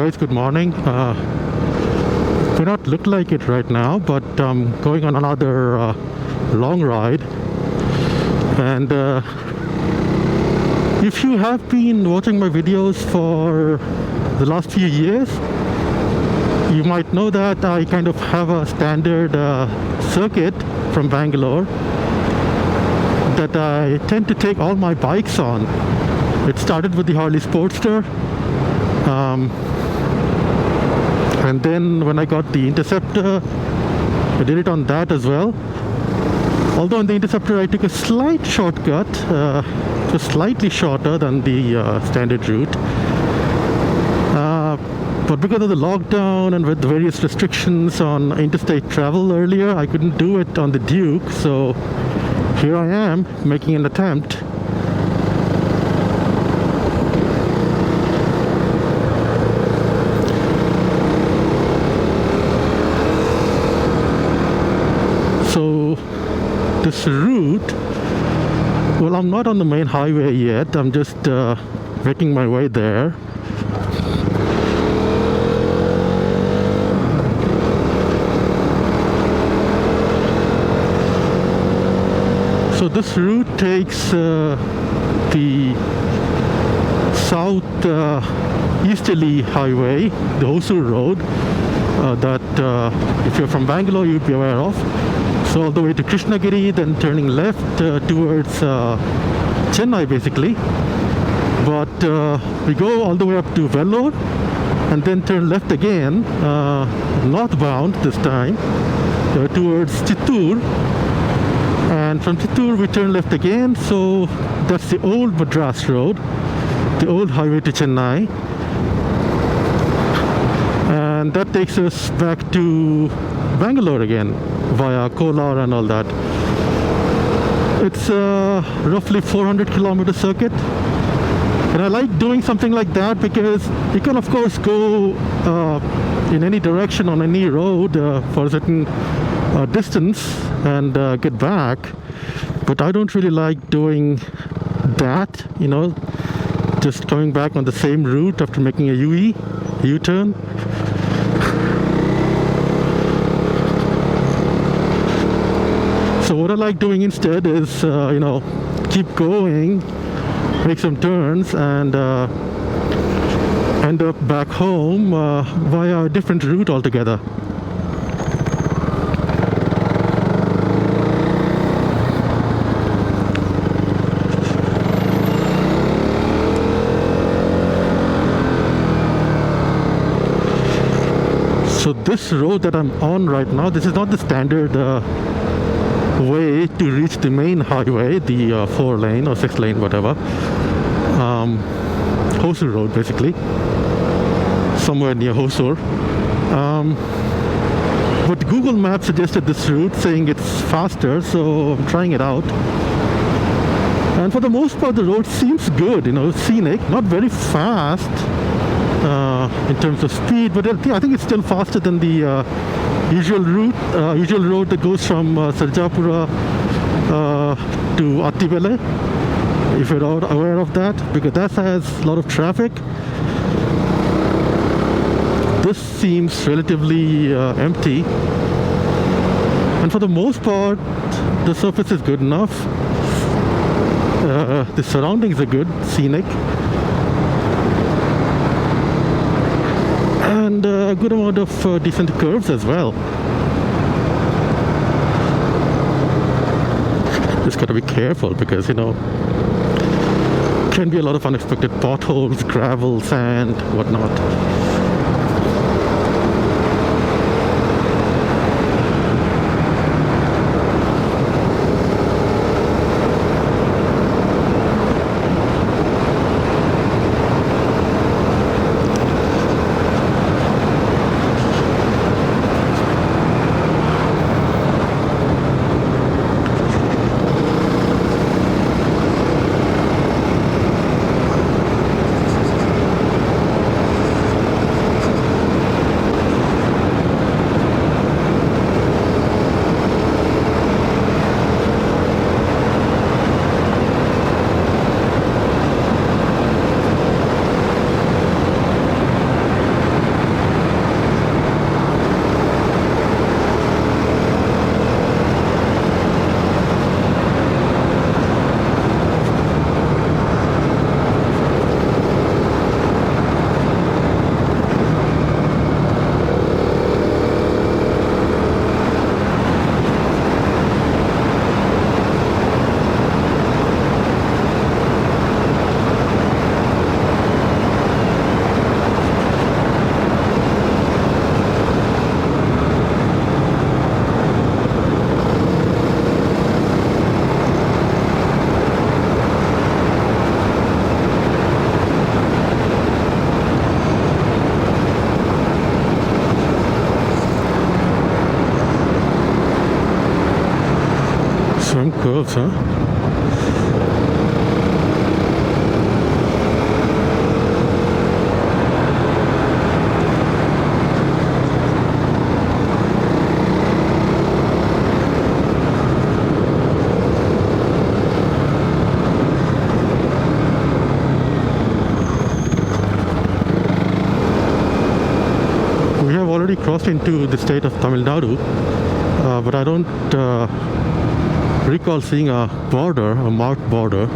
guys, good morning. May not look like it right now, but I'm going on another long ride. And if you have been watching my videos for the last few years, you might know that I kind of have a standard circuit from Bangalore that I tend to take all my bikes on. It started with the Harley Sportster, and then when I got the Interceptor, I did it on that as well. Although on the Interceptor I took a slight shortcut, it was slightly shorter than the standard route. But because of the lockdown and with the various restrictions on interstate travel earlier, I couldn't do it on the Duke, so here I am making an attempt. So this route, well, I'm not on the main highway yet, I'm just making my way there. So this route takes the south easterly highway, the Hosur Road, that if you're from Bangalore you'd be aware of. So all the way to Krishnagiri, then turning left towards Chennai basically. But we go all the way up to Vellore and then turn left again, northbound this time, towards Chittoor. And from Chittoor we turn left again, so that's the old Madras road, the old highway to Chennai. And that takes us back to Bangalore again, via Kolar and all that. It's a roughly 400 kilometer circuit. And I like doing something like that because you can of course go in any direction on any road for a certain distance and get back, but I don't really like doing that, you know, just coming back on the same route after making a U-turn. So what I like doing instead is you know, keep going, make some turns, and end up back home via a different route altogether. So this road that I'm on right now, this is not the standard way to reach the main highway, the 4-lane or 6-lane, whatever. Hosur Road basically, somewhere near Hosur. But Google Maps suggested this route, saying it's faster, so I'm trying it out. And for the most part the road seems good, you know, scenic, not very fast in terms of speed, but I think it's still faster than the usual road that goes from Sarjapura to Attibele, if you're aware of that, because that has a lot of traffic. This seems relatively empty, and for the most part the surface is good enough. The surroundings are good, scenic, and a good amount of decent curves as well. Just gotta be careful because, you know, can be a lot of unexpected potholes, gravel, sand, whatnot. Some curves, huh? We have already crossed into the state of Tamil Nadu, but I don't recall seeing a border, a marked border.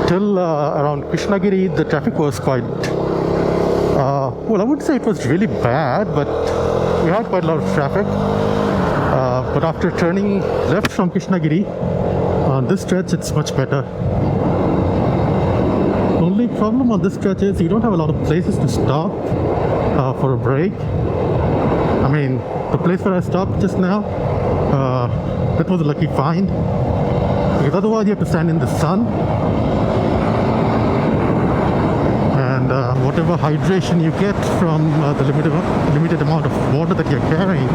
Till around Krishnagiri, the traffic was quite, well, I wouldn't say it was really bad, but we had quite a lot of traffic. But after turning left from Krishnagiri, on this stretch, it's much better. Only problem on this stretch is you don't have a lot of places to stop for a break. I mean, the place where I stopped just now, that was a lucky find. Because otherwise you have to stand in the sun. And whatever hydration you get from the limited amount of water that you're carrying,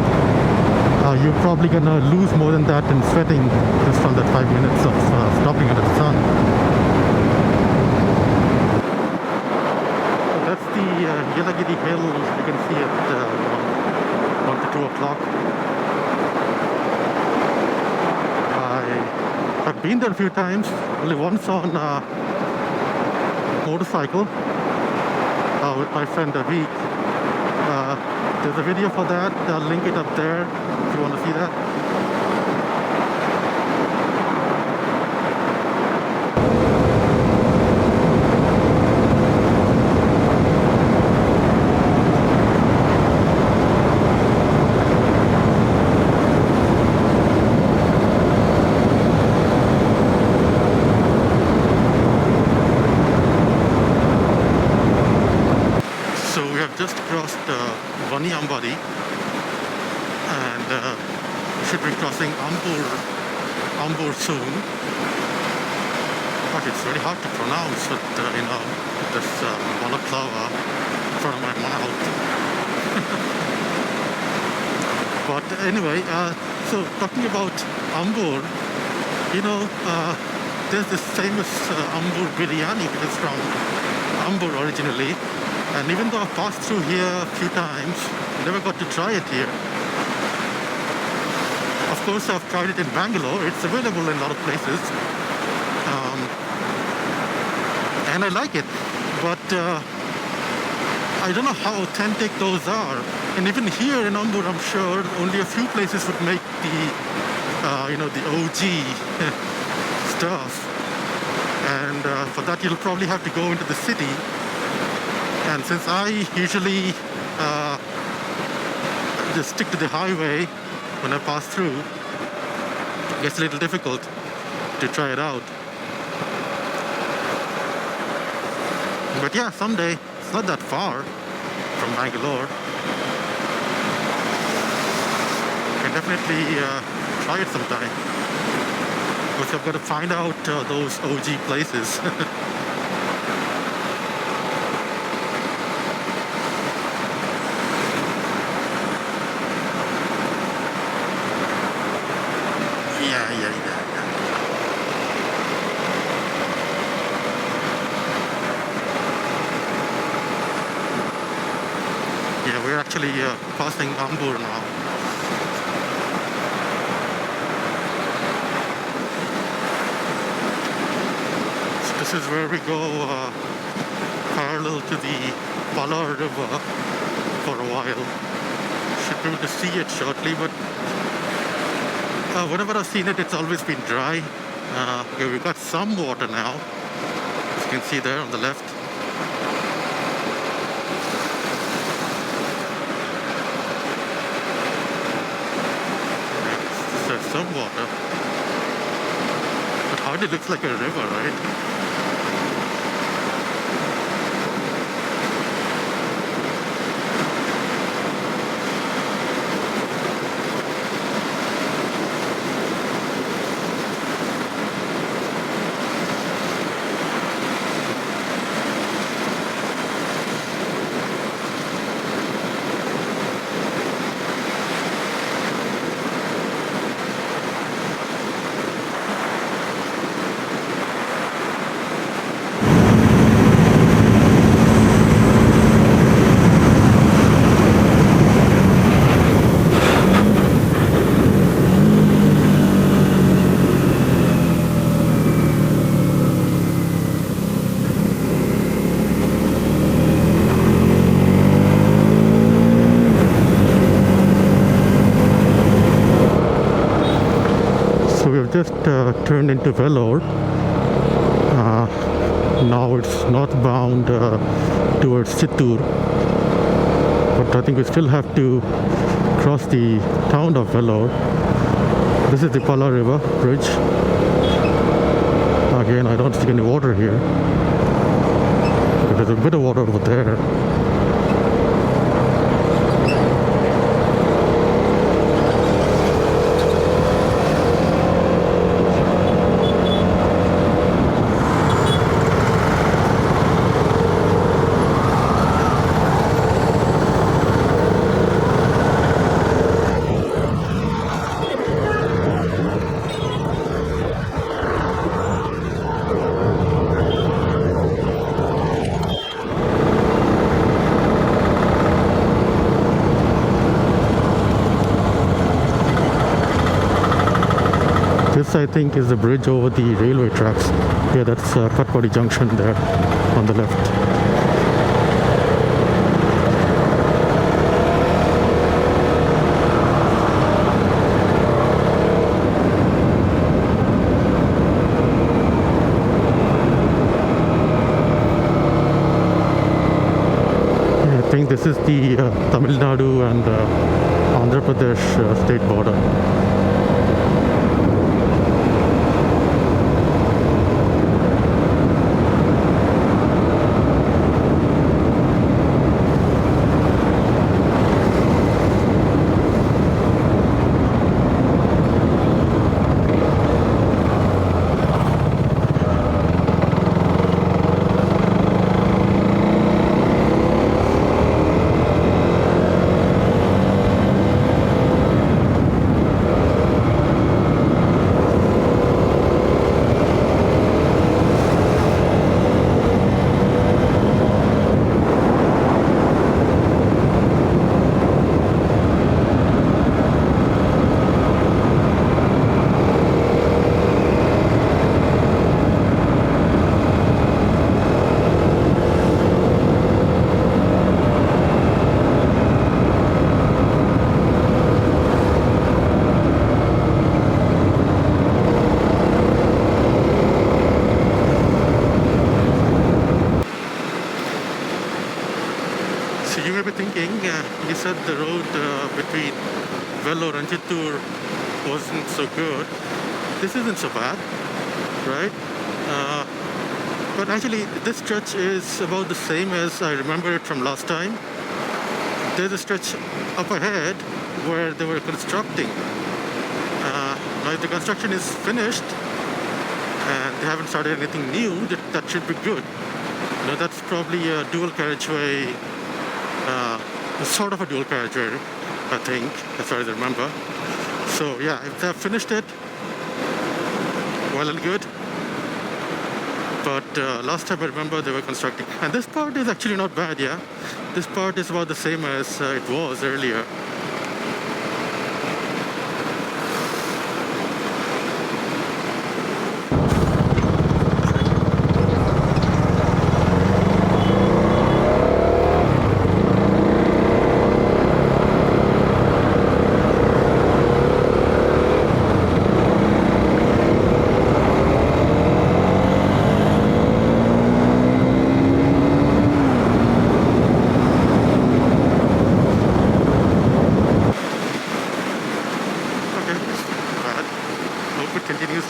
you're probably gonna lose more than that in sweating just from that 5 minutes of stopping under the sun. So that's the Yelagiri Hill. You can see it 1 to 2 o'clock. I've been there a few times, only once on a motorcycle with my friend Avi. There's a video for that. I'll link it up there if you want to see that. Just crossed Vaniambadi and should be crossing Ambur soon. But it's very hard to pronounce with this balaclava in front of my mouth. But anyway, so talking about Ambur, there's this famous Ambur biryani that is from Ambur originally. And even though I've passed through here a few times, I never got to try it here. Of course, I've tried it in Bangalore. It's available in a lot of places. And I like it. But I don't know how authentic those are. And even here in Ambur, I'm sure only a few places would make the OG stuff. And for that you'll probably have to go into the city. And since I usually just stick to the highway when I pass through, it gets a little difficult to try it out. But yeah, someday. It's not that far from Bangalore. You can definitely try it sometime. Because I've got to find out those OG places. Yeah. Yeah, we're actually passing Bangalore now. So this is where we go parallel to the Vellore River for a while. Should be able to see it shortly, but whenever I've seen it, it's always been dry. Okay, we've got some water now, as you can see there on the left. There's some water, but hardly looks like a river, right? Just turned into Vellore. Now it's northbound towards Chittoor, but I think we still have to cross the town of Vellore. This is the Pala River bridge. Again, I don't see any water here, but there's a bit of water over there. This, I think, is the bridge over the railway tracks. Yeah, that's Katpadi Junction there on the left. I think this is the Tamil Nadu and Andhra Pradesh state border. may be thinking, you said the road between Vellore and Chittoor wasn't so good. This isn't so bad, right? But actually, this stretch is about the same as I remember it from last time. There's a stretch up ahead where they were constructing. Now, if the construction is finished and they haven't started anything new, that should be good. Now, that's probably a dual carriageway, sort of a dual carriageway, I think, as far as I remember. So, yeah, if they've finished it, well and good. But last time I remember they were constructing. And this part is actually not bad, yeah? This part is about the same as it was earlier.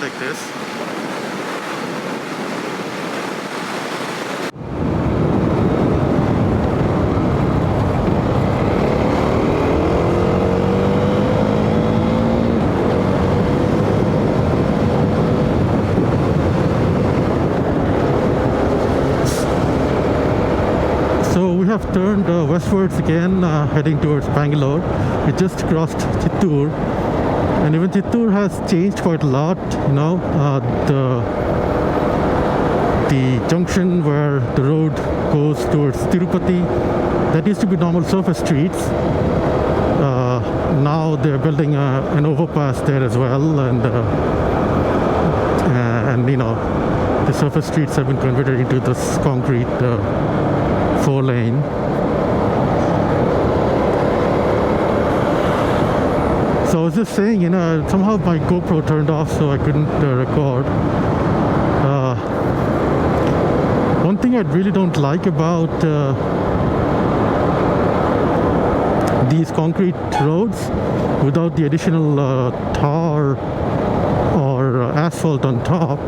Like this. So we have turned westwards again, heading towards Bangalore. We just crossed Chittoor. And even Chittoor has changed quite a lot, you know. The junction where the road goes towards Tirupati, that used to be normal surface streets. Now they're building an overpass there as well, and you know, the surface streets have been converted into this concrete 4-lane. So I was just saying, you know, somehow my GoPro turned off, so I couldn't record. One thing I really don't like about these concrete roads without the additional tar or asphalt on top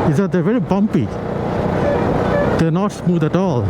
is that they're very bumpy. They're not smooth at all.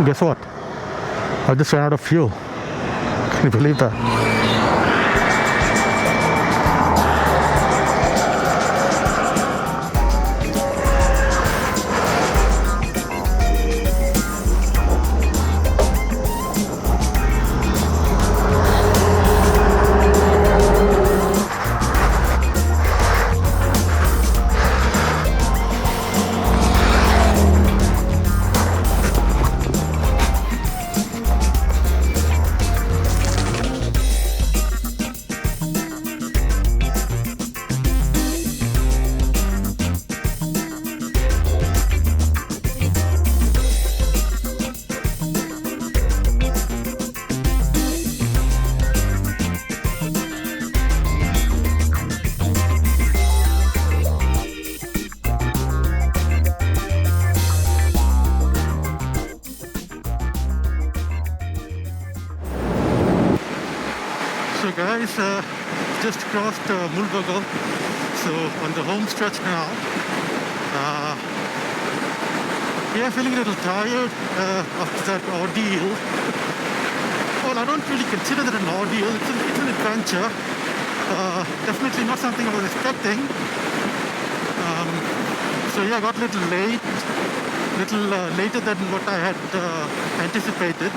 Guess what? I just ran out of fuel. Can you believe that? guys, just crossed Mulbagal, so on the home stretch now. Yeah, feeling a little tired after that ordeal. Well, I don't really consider that an ordeal. It's an adventure. Definitely not something I was expecting. So yeah, I got a little late, later than what I had anticipated,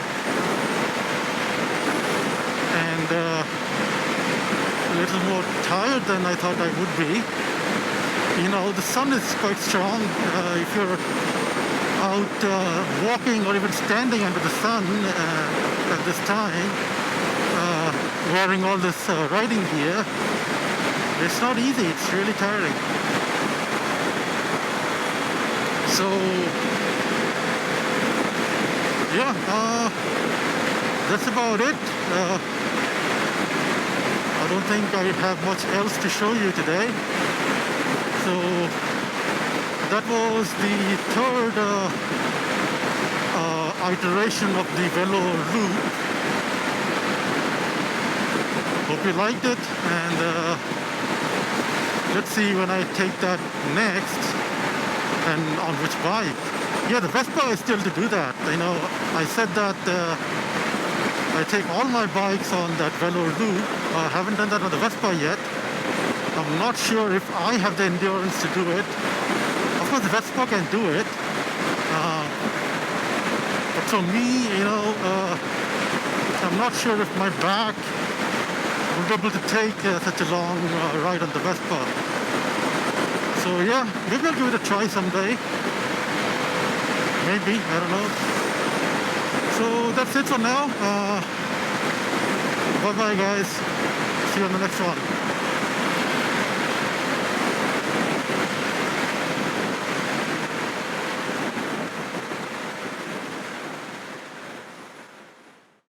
and a little more tired than I thought I would be. You know, the sun is quite strong. If you're out walking or even standing under the sun at this time, wearing all this riding gear, it's not easy. It's really tiring. So yeah, that's about it. I don't think I have much else to show you today. So that was the third iteration of the Vellore route. Hope you liked it, and let's see when I take that next and on which bike. Yeah, the best part is still to do that. You know, I said that I take all my bikes on that Vellore route. I haven't done that on the Vespa yet. I'm not sure if I have the endurance to do it. Of course, the Vespa can do it. But for me, you know, I'm not sure if my back will be able to take such a long ride on the Vespa. So yeah, maybe I'll give it a try someday. Maybe, I don't know. So that's it for now. Bye bye guys. See you on the next one.